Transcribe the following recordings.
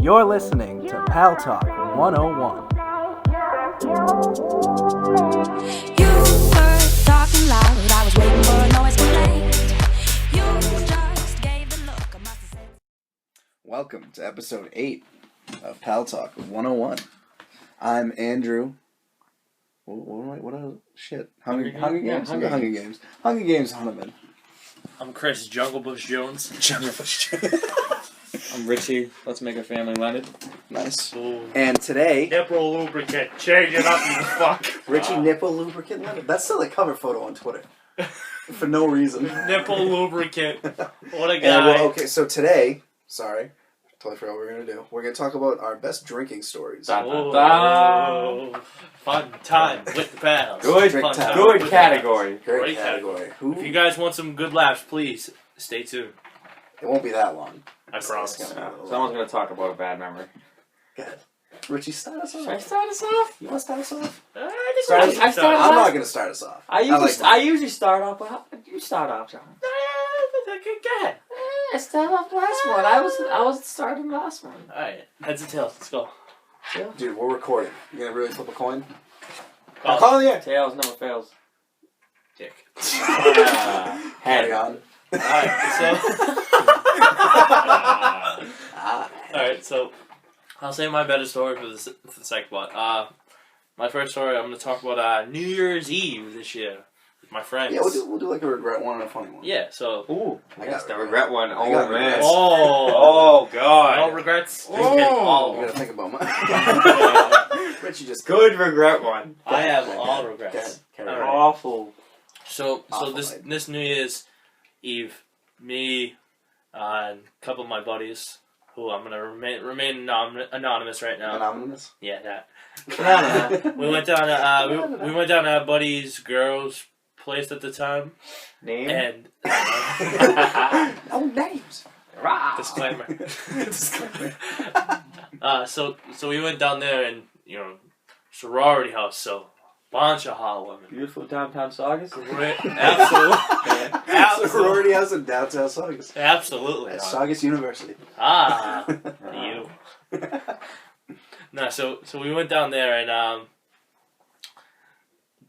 You're listening to Pal Talk 101. You were talking loud, I was waiting for a noise to play. You just gave the look, I must have said. Welcome to episode 8 of Pal Talk 101. I'm Andrew. Shit. Hunger Games? Hunger Games. Hunger Games Hunterman. I'm Chris Jungle Bush Jones. Jungle Bush Jones. I'm Richie. Let's make a family Leonard. Nice. Ooh. And today, Nipple lubricant. Change it up, you fuck. Richie Nipple Lubricant Leonard. That's still a cover photo on Twitter. For no reason. Nipple lubricant. What a And, guy. okay, so today, totally forgot what we're going to do. We're going to talk about our best drinking stories. Oh, fun time with the pals. Good, Fun time good with the category. Great category. pals. If you guys want some good laughs, please stay tuned. It won't be that long. I promise. Someone's going to talk about a bad memory. Go ahead. Richie, start us off. Should I start us off? You want to start us off? I Sorry, I started- I'm not going to start us off. I usually start off. Well, you start off, John. Go ahead. I started off last one. I was starting last one. Alright, heads and tails. Let's go. Dude, we're recording. You going to really flip a coin? Call. Call in the air. Tails never fails. Dick. Carry Head. on. Alright, so I'll say my better story for the second one. My first story, I'm going to talk about New Year's Eve this year with my friends. Yeah, we'll do like a regret one and a funny one. Yeah, so... Ooh, I I got got the regret. regret one. I Oh, got man. regrets. Oh, God. No regrets. Oh. Just kidding, all I'm of going to them. think about mine. Richie just... Good regret one. I have all Go regrets. ahead. Carry All on. right. Awful. So Awful this New Year's Eve, me and a couple of my buddies, who I'm gonna remain anonymous right now. Anonymous? Yeah, that. Banana. We went down to we went down to our buddy's girl's place at the time, Name? and No names. disclaimer. So we went down there and sorority house, so bunch of hot women. Beautiful downtown Saugus. Great, absolutely. Sorority house in downtown Saugus. Absolutely. At Saugus University. You. No, so we went down there and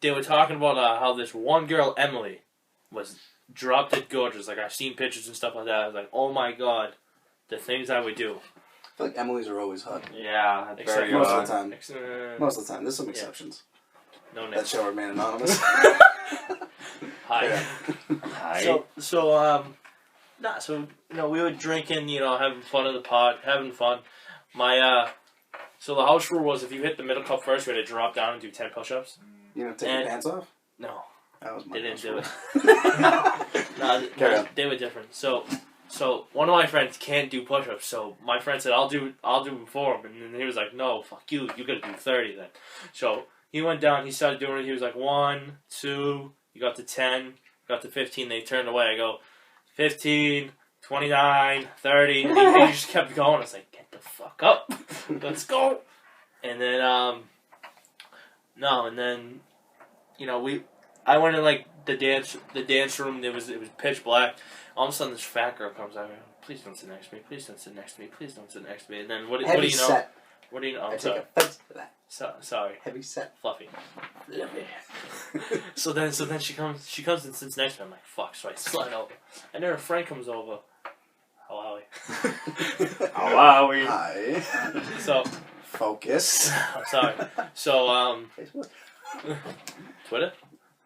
they were talking about how this one girl, Emily, was drop dead gorgeous. Like, I've seen pictures and stuff like that. I was like, oh my god, the things I would do. I feel like Emily's are always hot. Yeah, that's Except very Most odd. of the time. Most of the time. There's some exceptions. No That names. show remain anonymous. Hi. Hi. So we were drinking, having fun in the pod, having fun. So the house rule was if you hit the middle cup first, you had to drop down and do 10 push-ups. You know, take your pants off? No, That was my they didn't house do rule. it. No, they were different. So one of my friends can't do push-ups. So my friend said, "I'll do them for him," and then he was like, "No, fuck you. You gotta do 30 then." So he went down. He started doing it. He was like 1, 2. You got to 10. Got to 15. They turned away. I go 15, 29, 30. And he just kept going. I was like, "Get the fuck up. Let's go." And then I went in like the dance room. It was pitch black. All of a sudden, this fat girl comes out. Please don't sit next to me. Please don't sit next to me. Please don't sit next to me. And then what do you know? Set. What do you know? I I'm take sorry. offense to that. Sorry. Heavy set. Fluffy. So then she comes and sits next to me. I'm like, fuck. So I slide over, and then her friend comes over. How are we? How are we? Hi. So Focus. I'm sorry. So Facebook. Twitter.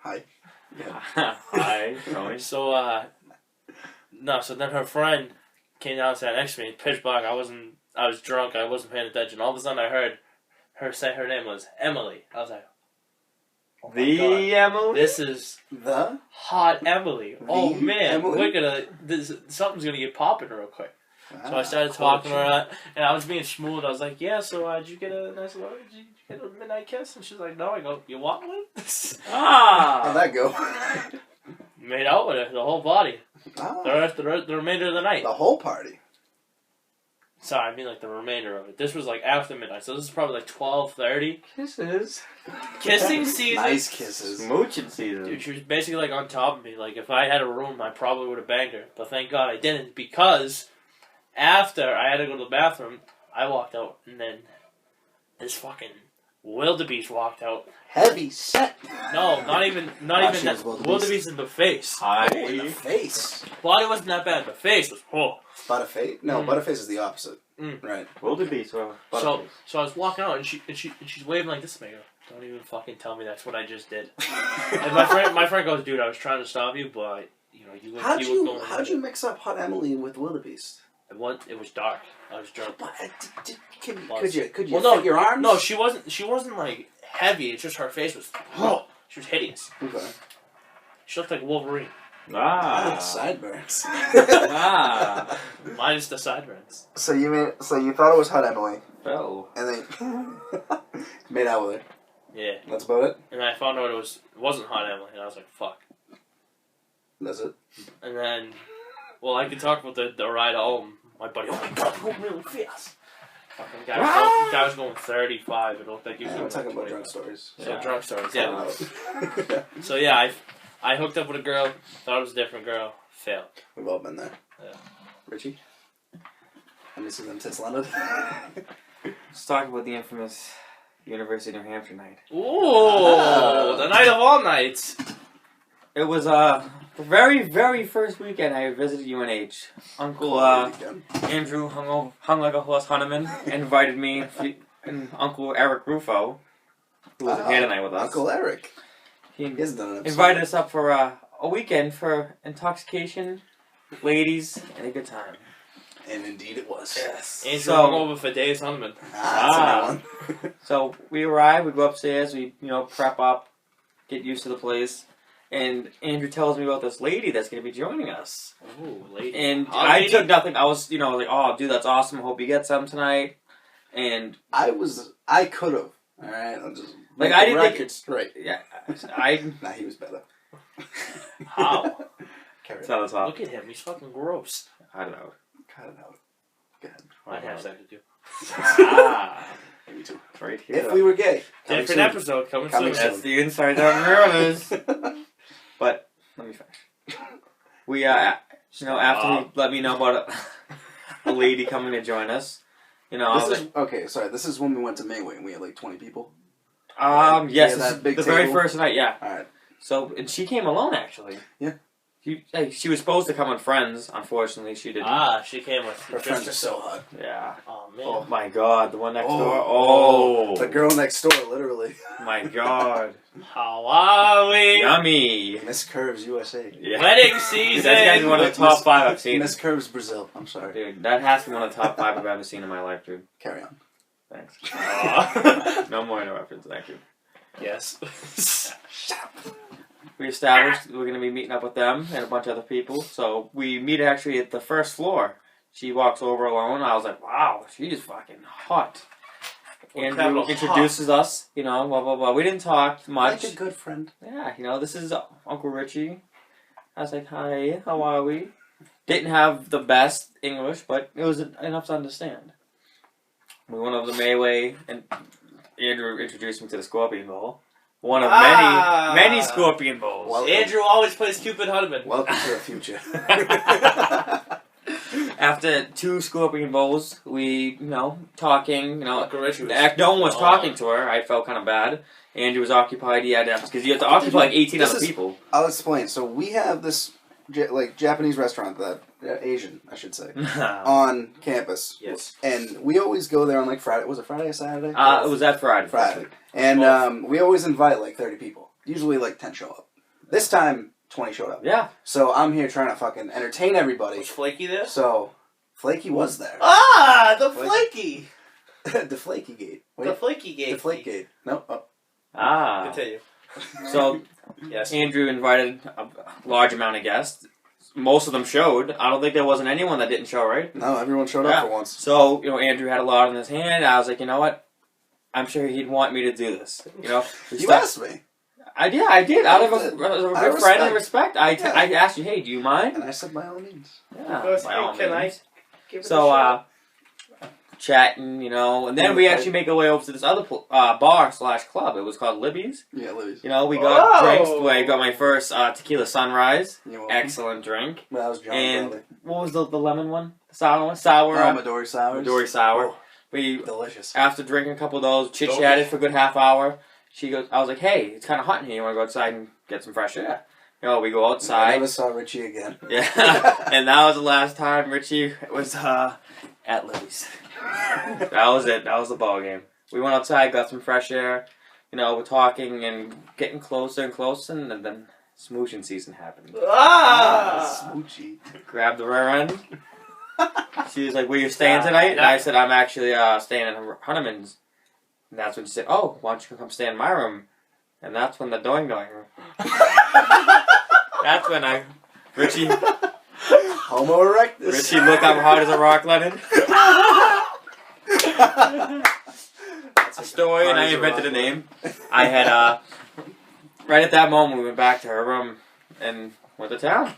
Hi. Yeah. Hi, Tony. So so then her friend came down and sat next to me. Pitch black. I was drunk. I wasn't paying attention. All of a sudden, I heard her say her name was Emily. I was like, oh my God. Emily? This is The? hot Emily. Oh The man, Emily? something's gonna get popping real quick. So I started talking to her, and I was being smooth. I was like, "Yeah, so did you get a nice little, did you get a midnight kiss?" And she's like, "No." I go, "You want one?" How'd that go? Made out with her, the whole body, Ah, the remainder of the night. the whole party. Sorry, I mean like the remainder of it. This was like after midnight, so this is probably like 12:30. Kisses. Kissing season. Nice kisses. Smooching season. Dude, she was basically like on top of me. Like if I had a room, I probably would have banged her. But thank God I didn't, because after I had to go to the bathroom, I walked out, and then this fucking wildebeest walked out. Heavy set. No, not even she that. was wildebeest. Wildebeest in the face. Oh, in the face. Body wasn't that bad. The face was Butterface? No, Butterface is the opposite. Right. Wildebeest. So I was walking out, and she's waving like this to me. I go, don't even fucking tell me that's what I just did. And my friend goes, dude, I was trying to stop you, but you were going. How'd you mix up Hot Emily with Wildebeest? It was dark. I was drunk. But could you Well, fit your arms? No, she wasn't like heavy. It's just her face was. She was hideous. Okay. She looked like Wolverine. Sideburns. Minus the sideburns. So you thought it was Hot Emily, Fell. and then made out with her. Yeah. That's about it. And I found out it wasn't Hot Emily, and I was like, fuck. That's it. And then, well, I could talk about the ride home. My buddy, oh my god, go really fast. Fucking guy was going 35. It looked like he was I'm going talking like about 20. drunk stories. So drunk stories, yeah. So yeah, I hooked up with a girl, thought it was a different girl, failed. We've all been there. Yeah. Richie? Let me see them tits landed. Let's talk about the infamous University of New Hampshire night. Ooh, the night of all nights. It was the very, very first weekend I visited UNH. Uncle Andrew hung like a horse hunterman, invited me and Uncle Eric Rufo, who was here tonight with us. Uncle Eric. He has done an episode. invited us up for a weekend for intoxication, ladies, and a good time. And indeed it was. Yes. Andrew hung over for days hunterman. That's a new one. So we arrive, we go upstairs, we prep up, get used to the place. And Andrew tells me about this lady that's going to be joining us. Ooh, lady. And I took nothing. I was, like, oh, dude, that's awesome. I hope you get some tonight. And I could have. All right, I'll just like I didn't think it's straight. Yeah, Nah, he was better. How? It's on the top. Look at him. He's fucking gross. I don't know. Cut it out. Go ahead. I'd have sex with you. Me too. Right here. If we were gay. Different episode coming soon. That's the inside rumors. But let me finish. We after he let me know about a lady coming to join us. This is when we went to Mayway and we had like 20 people. Yes, Yeah, this that is big the very table. first night. Yeah. All right. So and she came alone actually. Yeah. She was supposed to come with friends. Unfortunately, she didn't. She came with Her friends are so hot. Yeah. Oh man. Oh my God, the one next Oh. door. Oh. The girl next door, literally. My God. How are we? Yummy. Miss Curves USA. Yeah. Wedding season. That's gotta be one of the top 5 I've seen. Miss Curves Brazil. I'm sorry. Dude, that has to be one of the top 5 I've ever seen in my life, dude. Carry on. Thanks. No more interruptions, thank you. Yes. We established we're going to be meeting up with them and a bunch of other people. So we meet actually at the first floor. She walks over alone. I was like, wow, she's fucking hot. Andrew introduces us, blah, blah, blah. We didn't talk much. Like a good friend. Yeah, this is Uncle Richie. I was like, hi, how are we? Didn't have the best English, but it was enough to understand. We went over to Mayway, and Andrew introduced me to the Scorpion Bowl. One of many Scorpion Bowls. Welcome. Andrew always plays Cupid Hunterman. Welcome to the future. After 2 Scorpion Bowls, we, talking, no one was Oh. talking to her. I felt kind of bad. Andrew was occupied. He had to, because you have to occupy like 18 other people. I'll explain. So we have this Japanese restaurant, Asian, I should say, on campus. Yes. And we always go there on like Friday. Was it Friday or Saturday? It was that Friday. Friday. And we always invite like 30 people. Usually like 10 show up. This time, 20 showed up. Yeah. So I'm here trying to fucking entertain everybody. Was Flaky there? So Flaky was there. Ah, the Flaky. The Flaky Gate. The Flaky Gate. The Flake Gate. No. Ah. Continue. So Yes. Andrew invited a large amount of guests. Most of them showed. I don't think there wasn't anyone that didn't show, right? No, everyone showed up for once. So, Andrew had a lot in his hand. I was like, you know what? I'm sure he'd want me to do this. You asked me. I did. Out of a good friend and respect. I asked you, hey, do you mind? And I said, by all means. Yeah, Because, by hey, all can I means. give it a So, shot? chatting, you know, and then we actually make our way over to this other bar/club. It was called Libby's. Yeah, Libby's. You know, we got drinks. I got my first tequila sunrise. You're welcome. Excellent drink. Well, that was John. And Probably. what was the lemon one? The sour one? Sour. Midori sours. Midori sour. Oh, We delicious. after drinking a couple of those, chit chatted for a good half hour. She goes, I was like, hey, it's kind of hot in here. You want to go outside and get some fresh air? You know, we go I outside. never saw Richie again. Yeah, and that was the last time Richie was at Libby's. That was it. That was the ball game. We went outside, got some fresh air. You know, we're talking and getting closer and closer, and then smooching season happened. Smoochy. Grabbed the rear end. She was like, "Where you staying tonight?" And I said, "I'm actually staying at Hunneman's." And that's when she said, "Oh, why don't you come stay in my room?" And that's when the doing. That's when Richie Homo erectus. Richie look I'm hard as a rock, Lennon. That's a story, and I invented a name. I had right at that moment we went back to her room and went to town.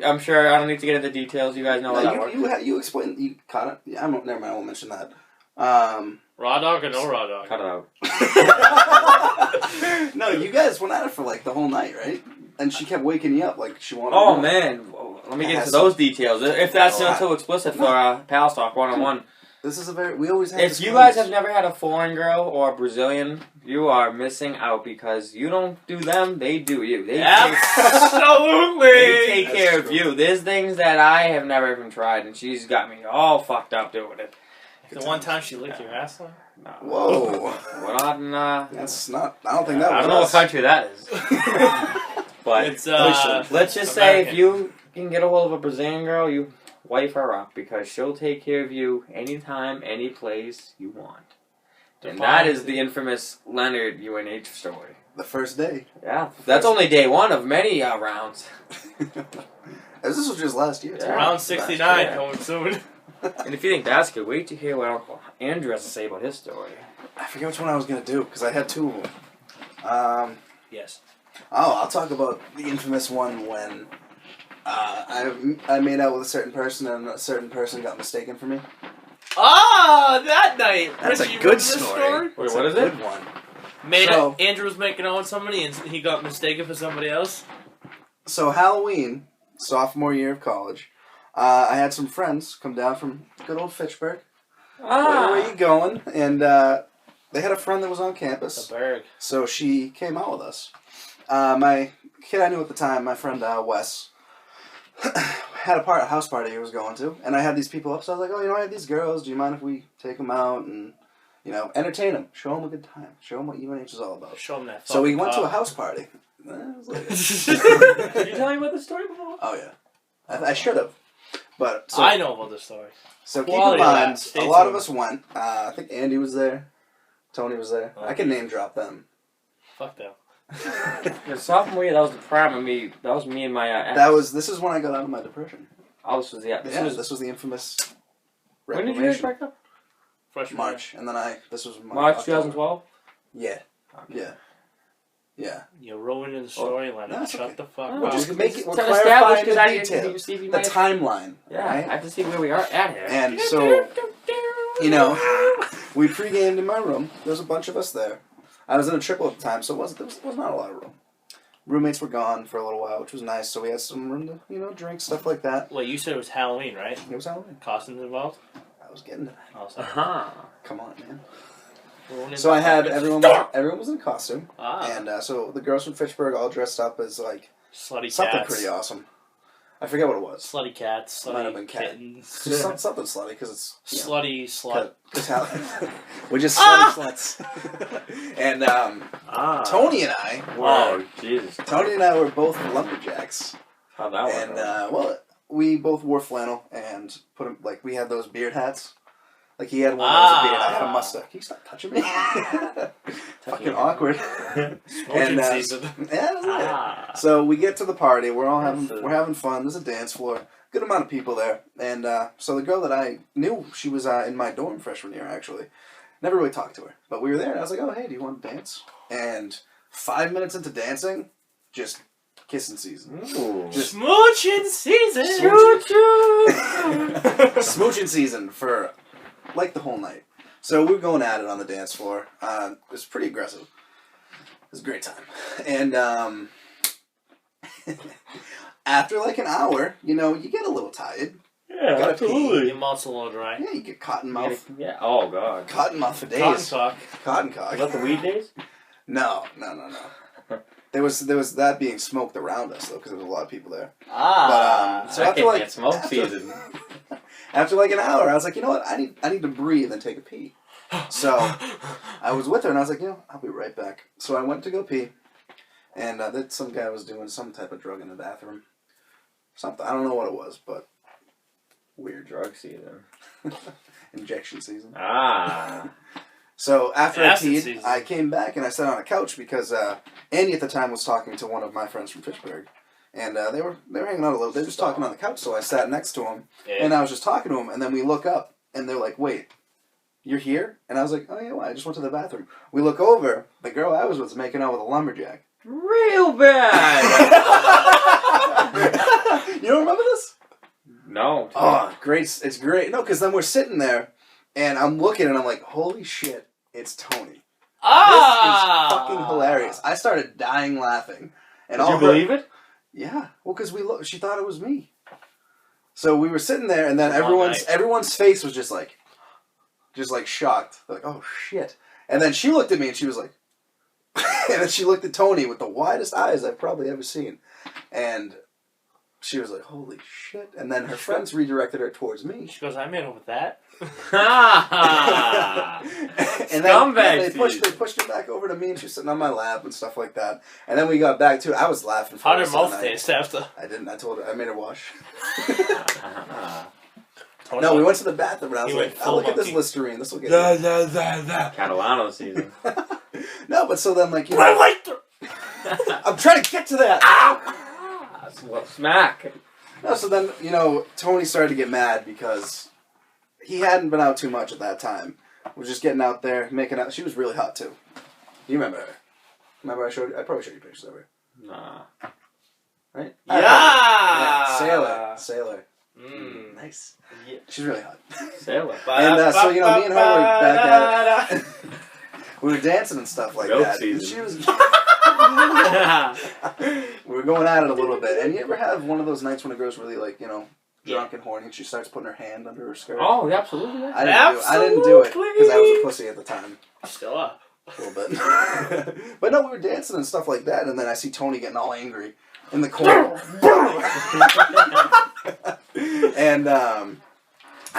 I'm sure I don't need to get into details. You guys know how that works. You explained. You caught it. Yeah, never mind. I won't mention that. Raw dog or no raw dog? Cut it out. No, you guys went at it for like the whole night, right? And she kept waking you up like she wanted. Oh more. man, let me get into those details. If that's not too explicit for Pal Talk 101. This is we always have. If you guys have never had a foreign girl or a Brazilian, you are missing out because you don't do them, they do you. They Absolutely. They take care of you. There's things that I have never even tried, and she's got me all fucked up doing it. The one time she licked your ass on? No. Whoa. We're not in, That's not. I don't think that was. I don't know what country that is. But It's let's just say if you can get a hold of a Brazilian girl, you wife her up because she'll take care of you anytime, any place you want. And that is the infamous Leonard UNH story. The first day. Yeah, that's only day one of many rounds. This was just last year. Yeah. round 69 Yeah. coming soon. And if you think that's good, wait to hear what Uncle Andrew has to say about his story. I forget which one I was gonna do because I had two of them. Yes. Oh, I'll talk about the infamous one when I made out with a certain person and a certain person got mistaken for me. Ah, that night. That's Richie, a good remember this story. Wait, what is it? Good one. Andrew was making out with somebody and he got mistaken for somebody else. So Halloween, sophomore year of college, I had some friends come down from good old Fitchburg. Where are you going? And they had a friend that was on campus. The Berg. So she came out with us. My kid I knew at the time, my friend Wes, had a house party he was going to, and I had these people up. So I was like, "Oh, I have these girls. Do you mind if we take them out and entertain them, show them a good time, show them what UNH is all about?" Show him that. So we went to a house party. I was like, Did you tell me about the story before? oh yeah, I should have, but so, I know about the story. So keep Quality in of mind, that. Stay a lot tuned. of us went. I think Andy was there. Tony was there. I can name drop them. Fuck them. Your sophomore year, that was the prime of me. That was me and my ex. This is when I got out of my depression. Oh, this was This was the infamous. When did you guys Reclamation. break up? Freshman March, and then this was March October. 2012. Yeah, Okay. yeah. You're ruining the story, Leonard. that's Shut okay. the fuck Oh, up. Just make it. We're It's clarifying established because the I detail, didn't see if you the might. timeline. Yeah, right? I have to see where we are at here. And so, we pre-gamed in my room. There was a bunch of us there. I was in a triple at the time, so there was not a lot of room. Roommates were gone for a little while, which was nice. So we had some room to drink, stuff like that. Wait, you said it was Halloween, right? It was Halloween. Costumes involved? I was getting to that. Oh, sorry. Come on, man. Ruining So I the had fucking- everyone was in a costume, and so the girls from Fitchburg all dressed up as like Slutty something cats. pretty awesome. I forget what it was. Slutty cats. Might have Slutty been cat. kittens. Just something slutty because it's Slutty slut. we're just slutty sluts. And Tony and I Oh, Jesus. Tony and I were both lumberjacks, How'd that work? and we both wore flannel and we had those beard hats. Like he had one that was a beard, I had a mustache. Can you stop touching me? Fucking awkward. Smoking season. Yeah, it was lit. So we get to the party. We're having fun. There's a dance floor. Good amount of people there. And so the girl that I knew, she was in my dorm freshman year actually. Never really talked to her, but we were there, and I was like, "Oh, hey, do you want to dance?" And 5 minutes into dancing, just kissing season. Ooh. Just Smooching season. smooching season for like the whole night. So we were going at it on the dance floor. It was pretty aggressive. It was a great time. And after like an hour, you know, you get a little tired. Yeah, Gotta absolutely. Your mouth's a little dry. Yeah, you get cotton mouth. Yeah. Oh God. Cotton mouth for days. Cotton cock. Cotton cock. Was that the weed days? No. There was that being smoked around us though, because there was a lot of people there. Ah. So after like smoke season. After like an hour, I was like, you know what? I need to breathe and take a pee. So I was with her, and I was like, you know, I'll be right back. So I went to go pee, and that some guy was doing some type of drug in the bathroom. Something, I don't know what it was, but Weird drug season. injection season. Ah. So after I Acid peed, season. I came back and I sat on a couch because Andy at the time was talking to one of my friends from Fitchburg, and they were hanging out a little. They were just talking on the couch, so I sat next to him, and I was just talking to him, and then we look up, and they're like, "Wait, you're here?" And I was like, "Oh yeah, well, I just went to the bathroom." We look over, the girl I was making out with a lumberjack. Real bad. You don't remember this? No. Oh, great! It's great. No, because then we're sitting there, and I'm looking, and I'm like, "Holy shit, it's Tony." This is fucking hilarious. I started dying laughing. And Did you believe it? Yeah. Well, because she thought it was me. So we were sitting there, and then Long night. everyone's face was just like shocked. Like, oh shit. And then she looked at me, and she was like, and then she looked at Tony with the widest eyes I've probably ever seen. And she was like, holy shit. And then her friends redirected her towards me. She goes, I made up with that. And then Scumbag they pushed her back over to me, and she was sitting on my lap and stuff like that. And then we got back to it. I was laughing for How the did rest of the mouth night. taste after? I didn't. I told her. I made her wash. Tony No, we went to the bathroom, and I was He like, went "Oh, full look at this monkey. Listerine. This will get." Catalano season. No, but so then, like, you My know, lighter! I'm trying to get to that. Smack. No, so then, you know, Tony started to get mad because he hadn't been out too much at that time. Was just getting out there, making out. She was really hot too. You remember her? Remember I probably showed you pictures of her. Nah. Right? Yeah! Sailor. Mm. Nice. Yeah. She's really hot. Sailor. And so, you know, me and her were back at it. We were dancing and stuff like Milk that. season. She was. We were going at it a little bit. And you ever have one of those nights when a girl's really, like, you know, drunk and horny, and she starts putting her hand under her skirt? Oh, yeah, absolutely. I didn't do it because I was a pussy at the time. Still up. A little bit. But no, we were dancing and stuff like that, and then I see Tony getting all angry in the corner. And I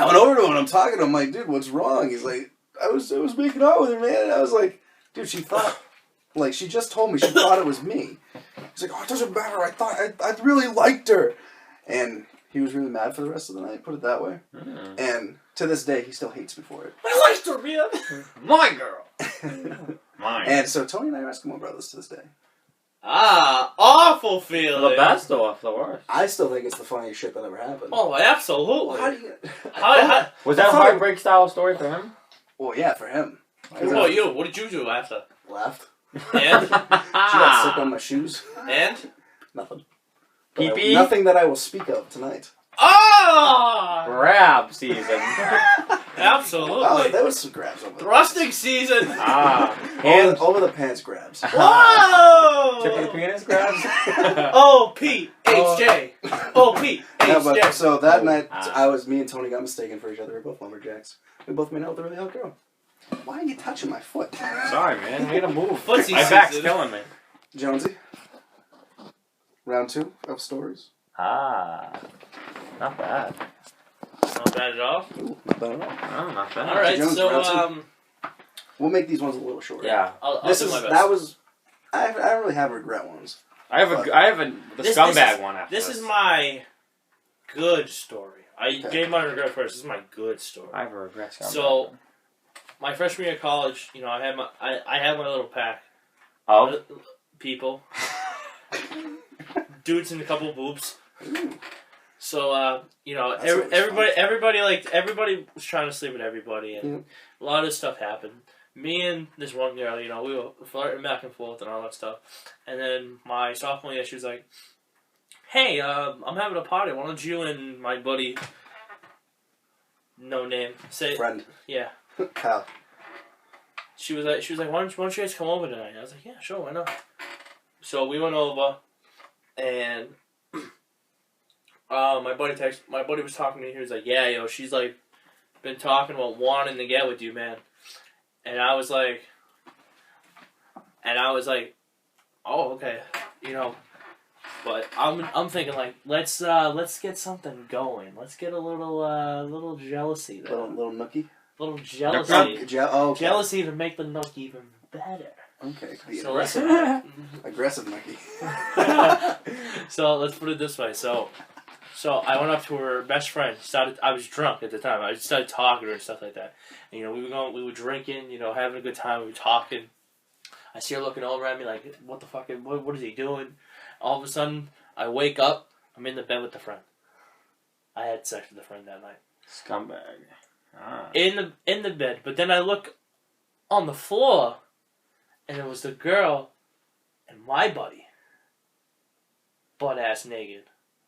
went over to him and I'm talking to him like, dude, what's wrong? He's like, I was making out with her, man. And I was like, dude, she thought, like, she just told me she thought it was me. He's like, oh, it doesn't matter. I thought I really liked her. And he was really mad for the rest of the night, put it that way. Mm. And to this day, he still hates me for it. I liked her, man! My girl. Mine. And so Tony and I are Eskimo brothers to this day. Awful feeling. The best or the worst? I still think it's the funniest shit that ever happened. Oh, absolutely. How do you... How, Was that a heartbreak style story for him? Well, yeah, for him. what about you? What did you do after? Laughed. And? She got sick on my shoes. And? Nothing. Pee-pee? Nothing that I will speak of tonight. Oh! Grab season. Absolutely. Oh, there was some grabs over there. Thrusting season. Hands. Over the pants grabs. Whoa! Tip of the penis grabs. O-P-H-J. O-P-H-J. No, but so that night, me and Tony got mistaken for each other. We were both lumberjacks. We both made out with a really hot girl. Why are you touching my foot? Sorry, man. I made a move. Footsie My back's season. killing me. Jonesy. Round 2 of stories. Not bad. Not bad at all. Ooh, not bad at all. Oh, not bad. Alright, Jones, so, round We'll make these ones a little shorter. Yeah. I'll This do is my best. that was. I don't really have regret ones. I have the This scumbag is- one after This is my good story. I Okay. gave my regret first. This is my good story. I have a regret scumbag. So, my freshman year of college, you know, I had my little pack Oh. of people, dudes and a couple of boobs. So, you know, That's always everybody was trying to sleep with everybody, and a lot of stuff happened. Me and this one girl, you know, we were flirting back and forth and all that stuff. And then my sophomore year, she was like, "Hey, I'm having a party. Why don't you and my buddy no name. Say Friend. Yeah. Kyle. She was like, why don't you guys come over tonight? I was like, yeah, sure, why not? So we went over, and my buddy was talking to me. He was like, yeah, yo, she's like been talking about wanting to get with you, man. And I was like, oh, okay, you know. But I'm thinking like, let's get something going. Let's get a little jealousy there. Little nookie. Little jealousy. Okay. Jealousy to make the nook even better. Okay. So let's Aggressive nookie. So let's put it this way. So I went up to her best friend. I was drunk at the time. I just started talking to her and stuff like that. And, you know, we were drinking. You know, having a good time. We were talking. I see her looking over at me like, what the fuck? What is he doing? All of a sudden, I wake up. I'm in the bed with the friend. I had sex with the friend that night. Scumbag. Ah. In the bed, but then I look on the floor, and it was the girl and my buddy, butt ass naked,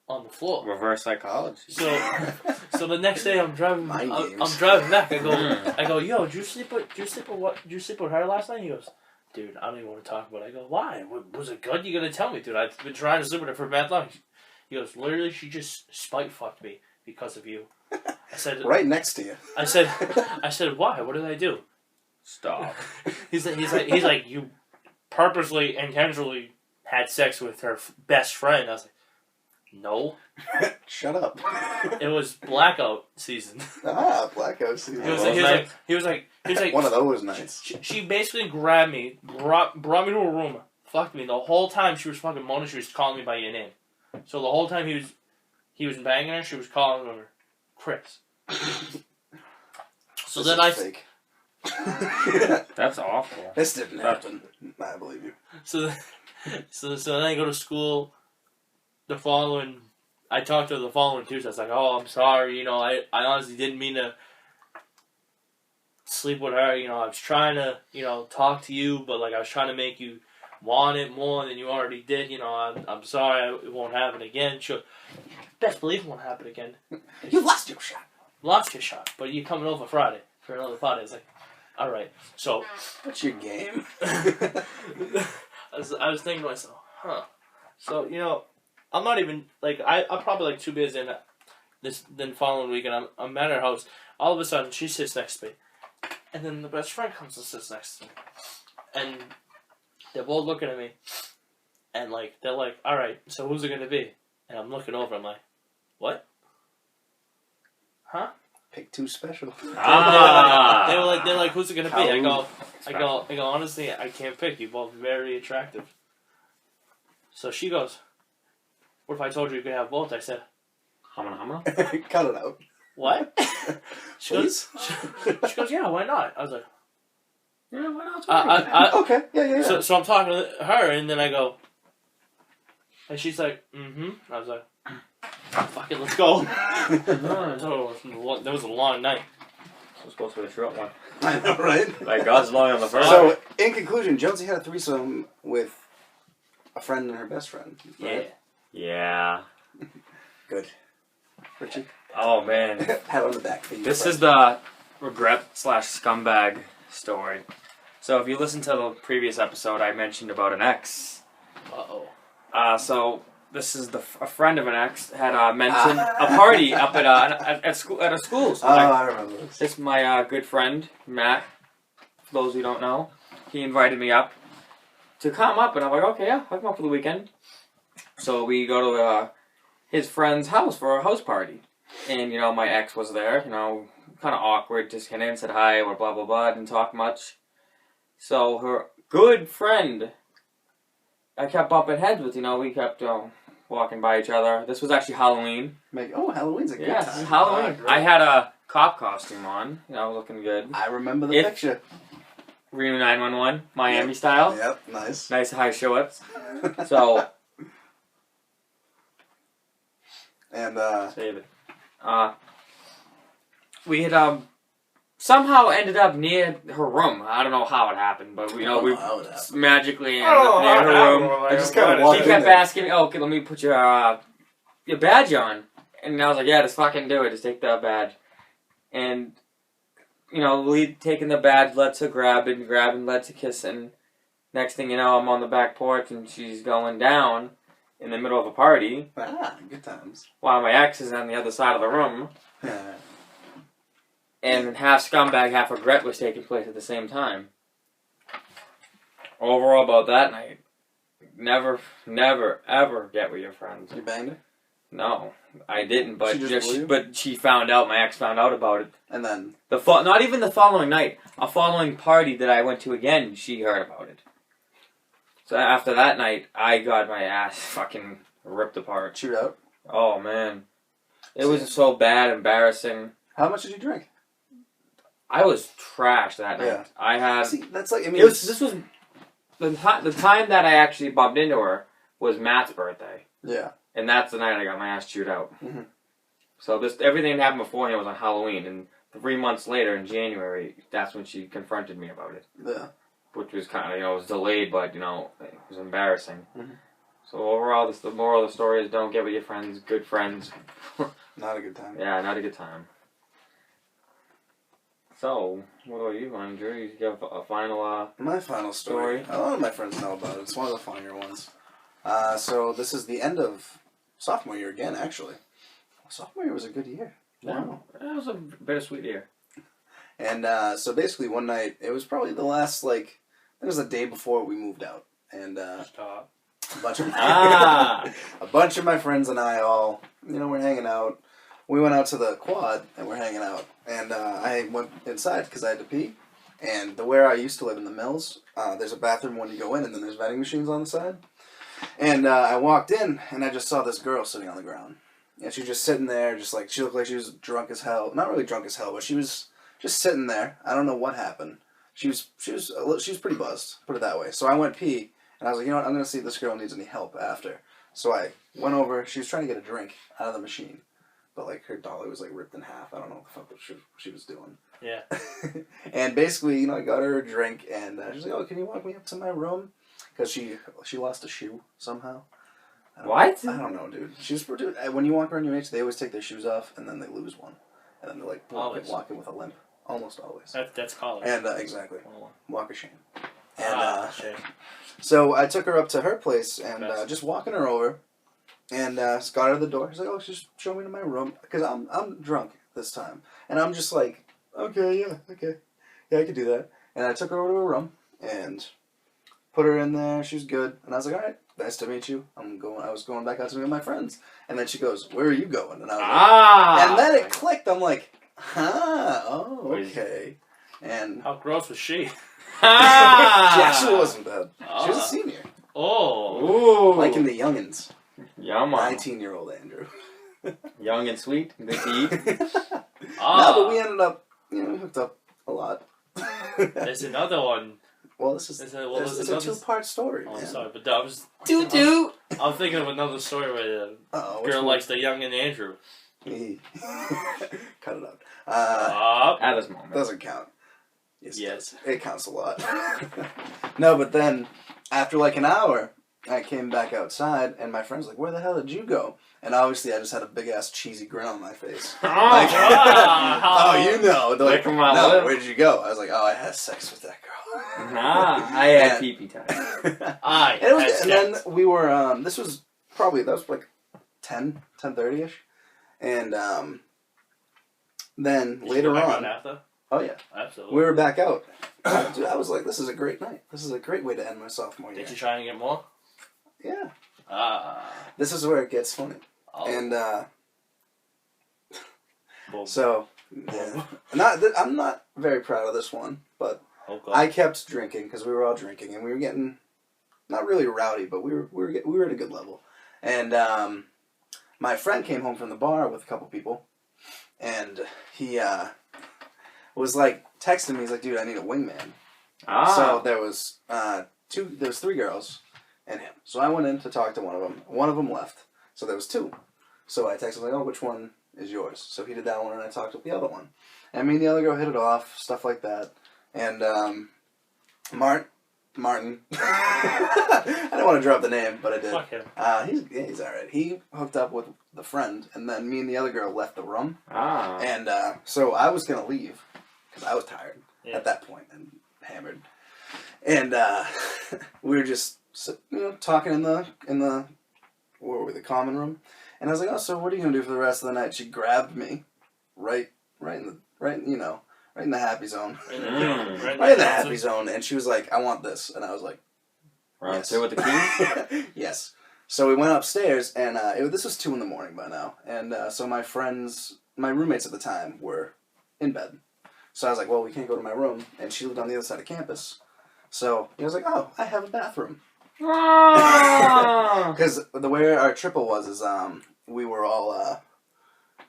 on the floor. Reverse psychology. So the next day I'm driving. I'm driving back. I go, yo, did you sleep with her last night? He goes, dude, I don't even want to talk about it. I go, why? Was it good? You gotta tell me, dude. I've been trying to sleep with her for bad long. He goes, literally, she just spite fucked me because of you. I said, right next to you. I said, why? What did I do? Stop. He's like, you purposely, intentionally had sex with her best friend. I was like, no. Shut up. It was blackout season. Blackout season. He was like, one of those nights. She basically grabbed me, brought me to a room, fucked me. The whole time she was fucking moaning, she was calling me by your name. So the whole time he was banging her, she was calling her Chris. So then fake. That's awful. This didn't happen. I believe you. So then I go to school. I talked to her the following Tuesday. I was like, oh, I'm sorry. You know, I honestly didn't mean to sleep with her. You know, I was trying to, you know, talk to you, but like I was trying to make you want it more than you already did. You know, I'm sorry. It won't happen again. Sure. Best believe it won't happen again. You lost your shot. Lost your shot, but you're coming over Friday for another party. I was like, all right. So what's your game? I was thinking to myself, huh. So, you know, I'm not even, like, I'm probably like 2 beers in then following weekend, I'm at her house. All of a sudden, she sits next to me. And then the best friend comes and sits next to me. And they're both looking at me. And, like, they're like, all right, so who's it going to be? And I'm looking over, I'm like, what? Huh? Pick 2 special. They're like, who's it going to be? I go, honestly, I can't pick. You're both very attractive. So she goes, what if I told you could have both? I said, Humana? Cut it out. What? She goes, yeah, why not? I was like, yeah, why not? Okay, yeah. So I'm talking to her, and then I go, and she's like, mm-hmm. I was like, fuck it, let's go. That was a long night. It was supposed to be a short one. I know, right? Like God's long on the first. So, in conclusion, Jonesy had a threesome with a friend and her best friend. Right? Yeah. Good. Richie? Oh, man. Pat on the back for you. This is the regret/scumbag story. So if you listen to the previous episode, I mentioned about an ex. Uh-oh. So this is a friend of an ex had mentioned a party up at a school. So I remember this. It's my good friend, Matt. For those who don't know, he invited me up to come up, and I'm like, okay, yeah, I'll come up for the weekend. So we go to his friend's house for a house party. And, you know, my ex was there, you know, kind of awkward, just came in, said hi, or blah, blah, blah, didn't talk much. So her good friend, I kept bumping heads with, you know, we kept walking by each other. This was actually Halloween. Halloween's a good time. This is Halloween. I had a cop costume on, you know, looking good. I remember the picture. Reno 911, Miami style. Yep, nice. Nice high show-ups. So... And, save it. We had, somehow ended up near her room. I don't know how it happened, but we magically ended up near her room. I just kind of walked in. She kept asking me, okay, let me put your badge on. And I was like, yeah, just fucking do it. Just take the badge. and lead taking the badge led to grabbing led to kissing. Next thing you know, I'm on the back porch and she's going down in the middle of a party. Ah, good times. While my ex is on the other side of the room. And half scumbag, half regret was taking place at the same time. Overall, about that night, never, ever get with your friends. You banged her? No, I didn't. But But she found out. My ex found out about it. And then not even the following night, a following party that I went to again, she heard about it. So after that night, I got my ass fucking ripped apart. Chewed out? Oh man, it was so bad, embarrassing. How much did you drink? I was trashed that night. Yeah. I had. See, that's like, I mean, This was the time that I actually bumped into her was Matt's birthday. Yeah. And that's the night I got my ass chewed out. Mm-hmm. So everything that happened beforehand was on Halloween, and 3 months later in January, that's when she confronted me about it. Yeah. Which was kind of, it was delayed, but, it was embarrassing. Mm-hmm. So overall, the moral of the story is don't get with your friends, good friends. Not a good time. Yeah, not a good time. So, what about you, Andrew? You have a final, My final story. A lot of my friends know about it. It's one of the funnier ones. So this is the end of sophomore year again, actually. Sophomore year was a good year. Wow. It was a bittersweet year. And so basically one night, it was probably the last, it was the day before we moved out. And Stop. a bunch of Ah! a bunch of my friends and I all, we're hanging out. We went out to the quad and we're hanging out. And I went inside because I had to pee. And where I used to live in the Mills, there's a bathroom when you go in and then there's vending machines on the side. And I walked in and I just saw this girl sitting on the ground. And she was just sitting there, she looked like she was drunk as hell. Not really drunk as hell, but she was just sitting there. I don't know what happened. She was pretty buzzed, put it that way. So I went pee, and I was like, you know what, I'm going to see if this girl needs any help after. So I went over, she was trying to get a drink out of the machine. But, her dolly was, ripped in half. I don't know what the fuck she was doing. Yeah. And basically, I got her a drink, and she was like, oh, can you walk me up to my room? Because she lost a shoe somehow. What? I don't know, dude. When you walk around UH, they always take their shoes off, and then they lose one. And then they're, walking with a limp. Almost always. That's college. And, exactly. Walk of shame. And, shame. so I took her up to her place, and just walking her over, and got her to the door. She's like, oh, just show me to my room. Because I'm drunk this time. And I'm just like, okay, yeah, I could do that. And I took her over to her room, and put her in there. She was good. And I was like, all right, nice to meet you. I was going back out to meet my friends. And then she goes, where are you going? And I was like, and then it clicked. I'm like, oh, okay. And how gross was she? she actually wasn't bad. She was a senior. Oh. Ooh. Like in the youngins. Yum. 19-year-old Andrew. Young and sweet. Good to eat. No, but we ended up, we hooked up a lot. There's another one. Well, it's a 2-part story. Oh, man. I'm sorry, but I was... Doo-doo. I'm thinking of another story where the girl likes the young and Andrew. Cut it out. At this moment. Doesn't count. Yes. It counts a lot. No, but then, after an hour, I came back outside, and my friend's like, where the hell did you go? And obviously, I just had a big-ass cheesy grin on my face. Oh, you know. They're like, no, where did you go? I was like, oh, I had sex with that girl. I had pee-pee time. And then we were, this was probably, that was 10:30ish. And then later on, oh yeah, absolutely, we were back out. Dude, I was like, this is a great night. This is a great way to end my sophomore year. Did you try and get more? Yeah. This is where it gets funny. Oh. And so, yeah. I'm not very proud of this one, but I kept drinking because we were all drinking and we were getting not really rowdy, but we were at a good level. And my friend came home from the bar with a couple people, and he was texting me. He's like, "Dude, I need a wingman." So there was 3 girls and him. So I went in to talk to one of them. One of them left, so there was 2. So I texted him like, "Oh, which one is yours?" So he did that one, and I talked with the other one. And me and the other girl hit it off, stuff like that. And Martin. I didn't want to drop the name, but I did. Fuck him. He's alright. He hooked up with the friend, and then me and the other girl left the room. And so I was gonna leave because I was tired at that point and hammered. And we were just talking in the what were we, the common room. And I was like, oh, so what are you gonna do for the rest of the night? She grabbed me, right in the happy zone. Right in the happy zone. And she was like, I want this. And I was like, yes. There with the keys? Yes. So we went upstairs, and this was 2 a.m. by now. And so my roommates at the time were in bed. So I was like, well, we can't go to my room. And she lived on the other side of campus. So I was like, oh, I have a bathroom. Because the way our triple was is we were all,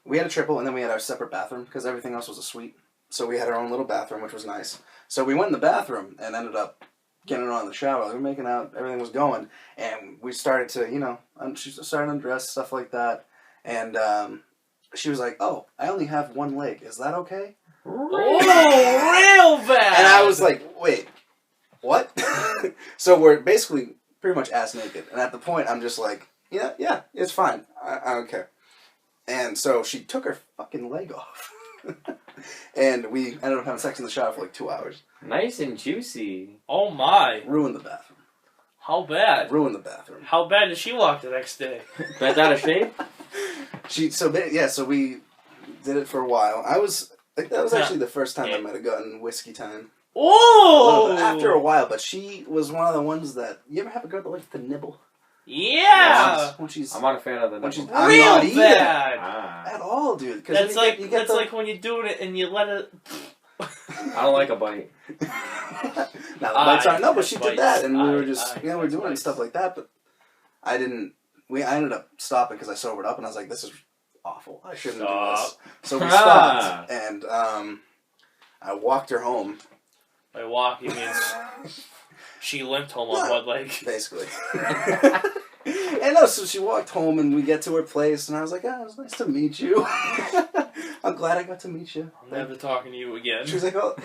we had a triple, and then we had our separate bathroom, because everything else was a suite. So we had our own little bathroom, which was nice. So we went in the bathroom and ended up getting on in the shower. We were making out, everything was going, and we started to, she started to undress, stuff like that. And she was like, oh, I only have one leg. Is that okay? Oh, real bad! And I was like, wait, what? So we're basically pretty much ass naked. And at the point, I'm just like, yeah, it's fine. I don't care. And so she took her fucking leg off. And we ended up having sex in the shower for like 2 hours. Nice and juicy. Oh my. Ruined the bathroom. How bad? Ruined the bathroom. How bad did she walk the next day? Bent out of shape? So we did it for a while. That was actually the first time I might have gotten whiskey time. Oh! After a while, but she was one of the ones that, you ever have a girl that likes to nibble? Yeah! I'm not a fan of the nibble. I'm real not either. bad! At all, dude. That's like when you're doing it and you let it... I don't like a bite. Now the bites aren't. No, but she did that, and we were just, we were doing stuff like that, but I ended up stopping because I sobered up, and I was like, this is awful. I shouldn't do this. So we stopped, and I walked her home. By walk, you mean she limped home on one leg. Basically. And so she walked home, and we get to her place, and I was like, it was nice to meet you. I'm glad I got to meet you. I'm never talking to you again. She was like, are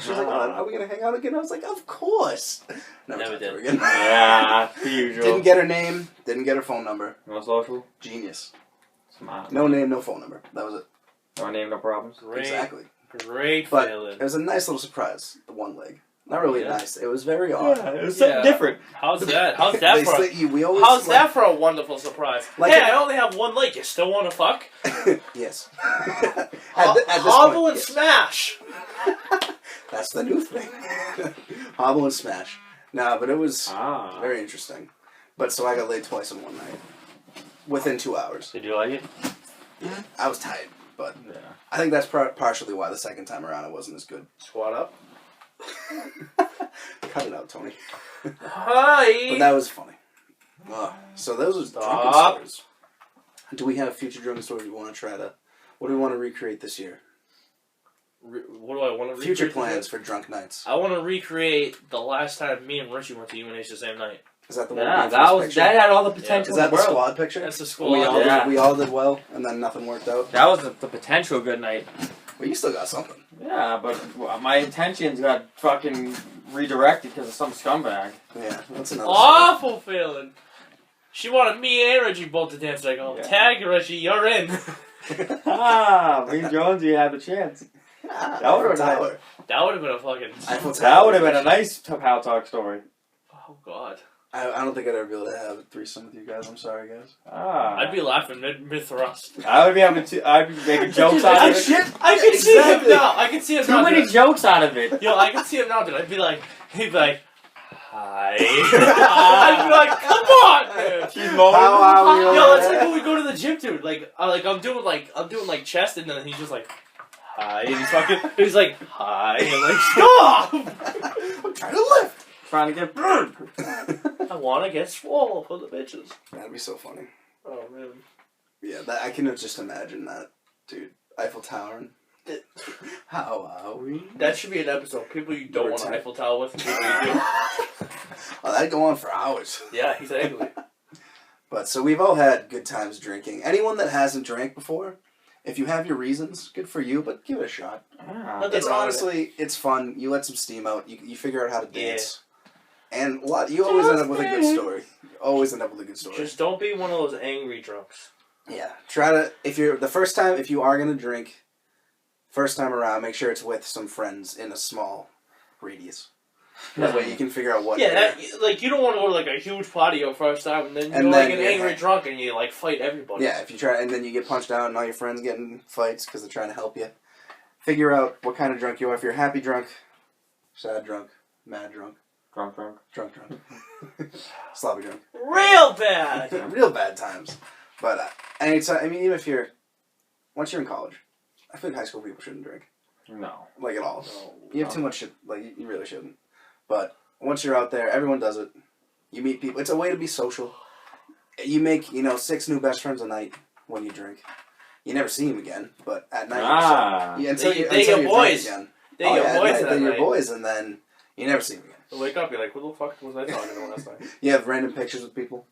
we going to hang out again? I was like, of course. Never did. Again. Yeah, the usual. Didn't get her name, didn't get her phone number. No social? Genius. Smart. No name, no phone number. That was it. No name, no problems. Exactly. Great but feeling. It was a nice little surprise, the one leg. Not really nice. It was very odd. Yeah, it was something different. How's that? How's that for a wonderful surprise? Like hey, I only have one leg. You still want to fuck? Yes. Hobble and smash. That's the new thing. Hobble and smash. No, but it was very interesting. But so I got laid twice in one night. Within 2 hours. Did you like it? Yeah. I was tired, but I think that's partially why the second time around it wasn't as good. Squat up. Cut it out, Tony. Hi. But that was funny. So those are drunken stories. Do we have future drunken stories we want to try to... What do we want to recreate this year? What do I want to recreate? Future plans for drunk nights. I want to recreate the last time me and Richie went to UNH the same night. Is that the one? Yeah, that had all the potential. Is that the squad picture? That's the squad. We all did well, and then nothing worked out. That was the potential good night. Well, you still got something. Yeah, but my intentions got fucking redirected because of some scumbag. Yeah, that's another awful feeling. She wanted me and Reggie both to dance. Like, tag Reggie, you're in. Me and Jonesy had the chance. That would have been That would have been a fucking... That would have been a nice How Talk story. Oh, God. I don't think I'd ever be able to have a threesome with you guys. I'm sorry, guys. I'd be laughing mid-thrust. I'd be making jokes out of it. Shit, I can see him now. I can see him now. Too many jokes out of it. Yo, I can see him now, dude. He'd be like, hi. I'd be like, come on, man. She's moaning. How are we? Yo, it's like when we go to the gym, dude. I'm doing chest, and then he's just like, hi. And he's like, hi. And I'm like, stop. I'm trying to lift. Trying to get burned. I want to get swole for the bitches. That'd be so funny. Oh, man. Yeah, I can just imagine that, dude. Eiffel Tower. How are we? That should be an episode. People you don't want an Eiffel Tower with, people you do. Oh, that'd go on for hours. Yeah, exactly. But, so we've all had good times drinking. Anyone that hasn't drank before, if you have your reasons, good for you, but give it a shot. It's honestly, it's fun. You let some steam out. You figure out how to dance. And you always end up with a good story. You always end up with a good story. Just don't be one of those angry drunks. Yeah. Try to, if you are going to drink, first time around, make sure it's with some friends in a small radius. That way you can figure out what. Yeah, you don't want to go to like a huge party your first time, and then you're like an angry drunk and you like fight everybody. Yeah, if you try, and then you get punched out and all your friends get in fights because they're trying to help you. Figure out what kind of drunk you are. If you're happy drunk, sad drunk, mad drunk. Drunk. Sloppy drunk. Real bad! Real bad times. But, anytime, I mean, even once you're in college, I think high school people shouldn't drink. No. Like, at all. No. You have too much shit, like, you really shouldn't. But, once you're out there, everyone does it. You meet people. It's a way to be social. You make, 6 new best friends a night when you drink. You never see them again, but at night, until you're boys again. They're your boys, and then you never see them again. You wake up, you're like, what the fuck was I talking to last night? You have random pictures with people,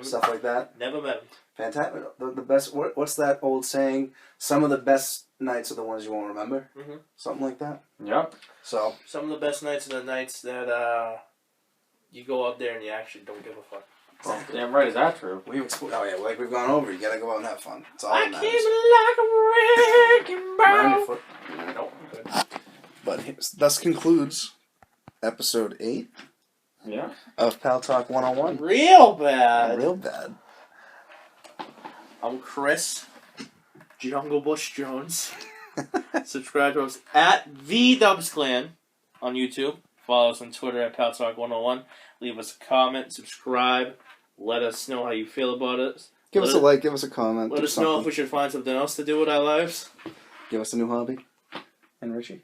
stuff like that. Never met them. Fantastic. The best. What's that old saying? Some of the best nights are the ones you won't remember. Mm-hmm. Something like that. Yep. So some of the best nights are the nights that you go out there and you actually don't give a fuck. Oh, damn right, is that true? We've gone over. You gotta go out and have fun. It's all that matters. I keep it like a wrecking ball. Nope. But thus concludes episode 8. Yeah. Of Pal Talk 101. Real bad. Real bad. I'm Chris Jungle Bush Jones. Subscribe to us at The Dubs Clan on YouTube. Follow us on Twitter at Pal Talk 101. Leave us a comment. Subscribe. Let us know how you feel about it. Give us a like. Give us a comment. Let us know if we should find something else to do with our lives. Give us a new hobby. And Richie,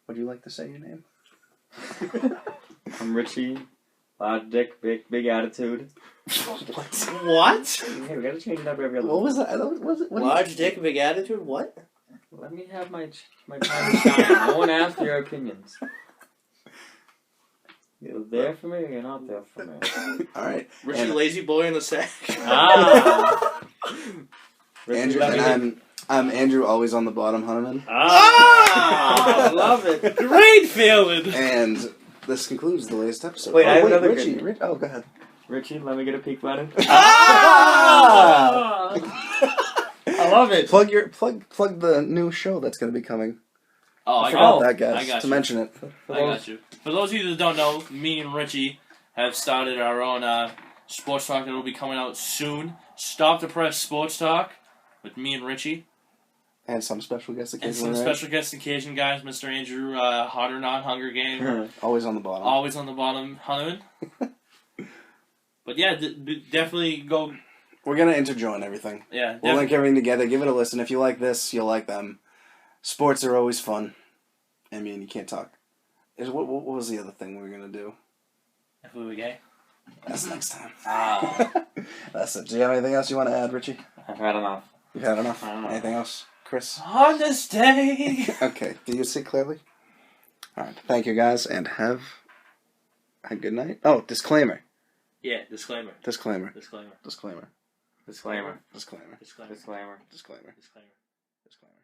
would you like to say your name? I'm Richie. Loud dick, big attitude. What? Hey, we gotta change it up every other. What was that? What was it? Large dick, big attitude. What? Let me have my time to shine. No one asked your opinions. You're there for me or you're not there for me? Alright. Richie Lazy Boy in the sack. Andrew, and I'm Andrew, always on the bottom, Hunterman. I love it. Great feeling. And this concludes the latest episode. Wait, I have another Richie. Oh, go ahead. Richie, let me get a peek button. I love it. Plug the new show that's going to be coming. Oh, I forgot that, guys. I got to mention it. I got you. For those of you that don't know, me and Richie have started our own sports talk that will be coming out soon. Stop the Press Sports Talk with me and Richie. And some special guest occasion. And some special guest occasion guys. Mr. Andrew, hot or not Hunger Game. Always on the bottom. Always on the bottom, Hunterman. But yeah, definitely go. We're going to interjoin everything. Yeah. We'll link everything together. Give it a listen. If you like this, you'll like them. Sports are always fun. I mean, you can't talk. What was the other thing we were going to do? If we were gay? That's next time. That's it. Do you have anything else you want to add, Richie? I've had enough. You've had enough? Anything else? Chris? On this day! Okay. Do you see clearly? Alright. Thank you, guys, and have a good night. Oh, disclaimer. Yeah, disclaimer. Disclaimer. Disclaimer. Disclaimer. Disclaimer. Disclaimer. Disclaimer. Disclaimer. Disclaimer. Disclaimer. Disclaimer.